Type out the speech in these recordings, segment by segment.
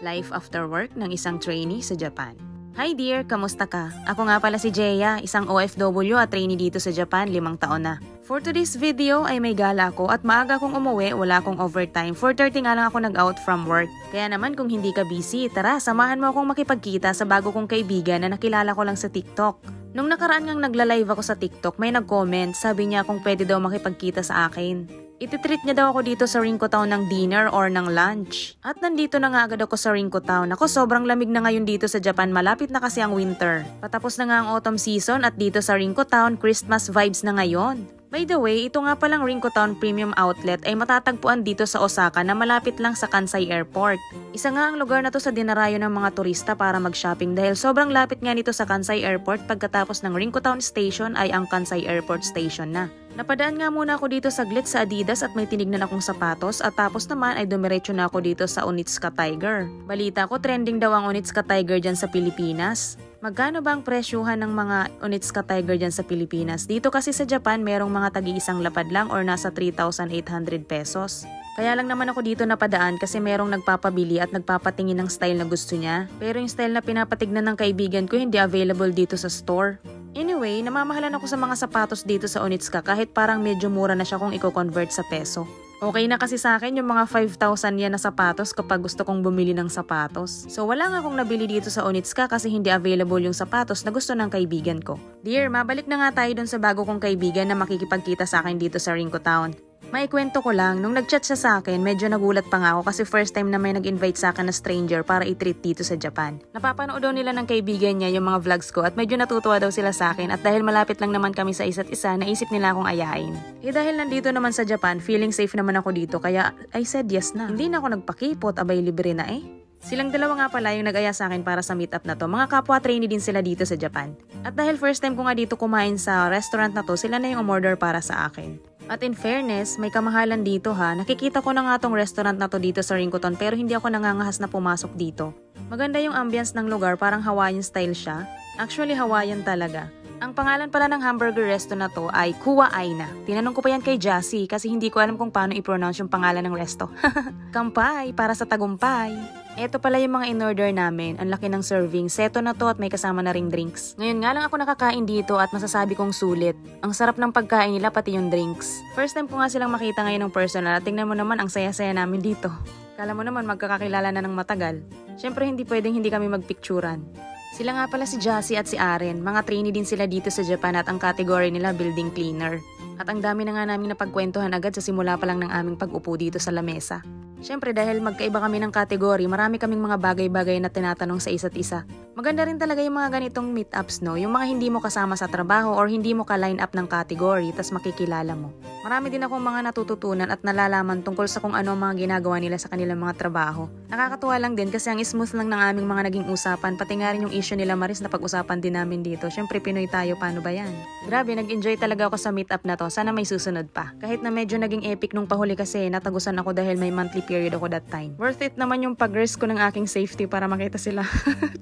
Life after work ng isang trainee sa Japan. Hi dear, kamusta ka? Ako nga pala si Jeya, isang OFW at trainee dito sa Japan, 5 taon na. For today's video ay may gala ako at maaga akong umuwi, wala akong overtime. 4:30 nga lang ako nag-out from work. Kaya naman kung hindi ka busy, tara samahan mo akong makipagkita sa bago kong kaibigan na nakilala ko lang sa TikTok. Nung nakaraan ngang nagla-live ako sa TikTok, may nag-comment, sabi niya kung pwede daw makipagkita sa akin. Ititreat niya daw ako dito sa Rinko Town ng dinner or ng lunch. At nandito na nga agad ako sa Rinko Town. Ako sobrang lamig na ngayon dito sa Japan, malapit na kasi ang winter. Patapos na nga ang autumn season at dito sa Rinko Town, Christmas vibes na ngayon. By the way, ito nga palang Rinko Town Premium Outlet ay matatagpuan dito sa Osaka na malapit lang sa Kansai Airport. Isa nga ang lugar na to sa dinarayo ng mga turista para mag-shopping dahil sobrang lapit nga nito sa Kansai Airport, pagkatapos ng Rinko Town Station ay ang Kansai Airport Station na. Napadaan nga muna ako dito saglit sa Adidas at may tinignan akong sapatos at tapos naman ay dumiretso na ako dito sa Onitsuka Tiger. Balita ko trending daw ang Onitsuka Tiger dyan sa Pilipinas. Magkano ba ang presyuhan ng mga Onitsuka Tiger dyan sa Pilipinas? Dito kasi sa Japan merong mga tagi-isang lapad lang or nasa 3,800 pesos. Kaya lang naman ako dito napadaan kasi merong nagpapabili at nagpapatingin ng style na gusto niya. Pero yung style na pinapatignan ng kaibigan ko hindi available dito sa store. Anyway, namamahalan ako sa mga sapatos dito sa Onitsuka kahit parang medyo mura na siya kung i-convert sa peso. Okay na kasi sa akin yung mga 5,000 yan na sapatos kapag gusto kong bumili ng sapatos. So wala nga akong nabili dito sa Onitsuka kasi hindi available yung sapatos na gusto ng kaibigan ko. Dear, mabalik na nga tayo dun sa bago kong kaibigan na makikipagkita sa akin dito sa Rinko Town. Maikwento ko lang, nung nag-chat siya sa akin, medyo nagulat pa nga ako kasi first time na may nag-invite sa akin na stranger para i-treat dito sa Japan. Napapanood daw nila ng kaibigan niya yung mga vlogs ko at medyo natutuwa daw sila sa akin at dahil malapit lang naman kami sa isa't isa, naisip nila akong ayain. Dahil nandito naman sa Japan, feeling safe naman ako dito kaya I said yes na. Hindi na ako nagpakipot, abay libre na eh. Silang dalawa nga pala yung nag-aya sa akin para sa meetup na to. Mga kapwa trainee din sila dito sa Japan. At dahil first time ko nga dito kumain sa restaurant na to, sila na yung umorder para sa akin. At in fairness, may kamahalan dito ha. Nakikita ko na nga tong restaurant na to dito sa Rinko Town pero hindi ako nangangahas na pumasok dito. Maganda yung ambience ng lugar, parang Hawaiian style siya. Actually, Hawaiian talaga. Ang pangalan pala ng hamburger resto na to ay Kuwa Aina. Tinanong ko pa yan kay Jassy kasi hindi ko alam kung paano i-pronounce yung pangalan ng resto. Kampay, para sa tagumpay. Eto pala yung mga in-order namin. Ang laki ng serving. Seto na to at may kasama na ring drinks. Ngayon nga lang ako nakakain dito at masasabi kong sulit. Ang sarap ng pagkain nila pati yung drinks. First time ko nga silang makita ngayon ng personal at tingnan mo naman ang saya-saya namin dito. Kala mo naman magkakakilala na ng matagal. Syempre hindi pwedeng hindi kami magpicturan. Sila nga pala si Jassy at si Aren. Mga trainee din sila dito sa Japan at ang category nila building cleaner. At ang dami na nga namin napagkwentuhan agad sa simula pa lang ng aming pag-upo dito sa lamesa. Siyempre dahil magkaiba kami ng kategory, marami kaming mga bagay-bagay na tinatanong sa isa't isa. Maganda rin talaga yung mga ganitong meetups no, yung mga hindi mo kasama sa trabaho or hindi mo ka-line up ng category tas makikilala mo. Marami din akong mga natututunan at nalalaman tungkol sa kung ano ang mga ginagawa nila sa kanilang mga trabaho. Nakakatuwa lang din kasi ang smooth lang ng aming mga naging usapan, pati nga rin yung issue nila Maris na pag-usapan din namin dito. Siyempre Pinoy tayo, paano ba yan? Grabe, nag-enjoy talaga ako sa meetup na to, sana may susunod pa. Kahit na medyo naging epic nung pahuli kasi natagusan ako dahil may monthly period ako that time. Worth it naman yung pag-risk ko ng aking safety para makita sila.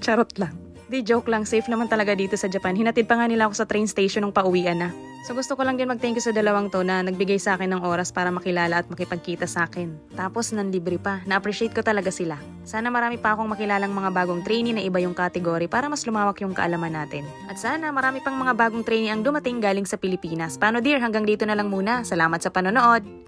Charot lang. Di joke lang, safe naman talaga dito sa Japan. Hinatid pa nga nila ako sa train station nung pauwian na. So gusto ko lang din mag-thank you sa dalawang to na nagbigay sa akin ng oras para makilala at makipagkita sa akin. Tapos nanlibre pa. Na-appreciate ko talaga sila. Sana marami pa akong makilalang mga bagong trainee na iba yung category para mas lumawak yung kaalaman natin. At sana marami pang mga bagong trainee ang dumating galing sa Pilipinas. Paano dear, hanggang dito na lang muna. Salamat sa panonood!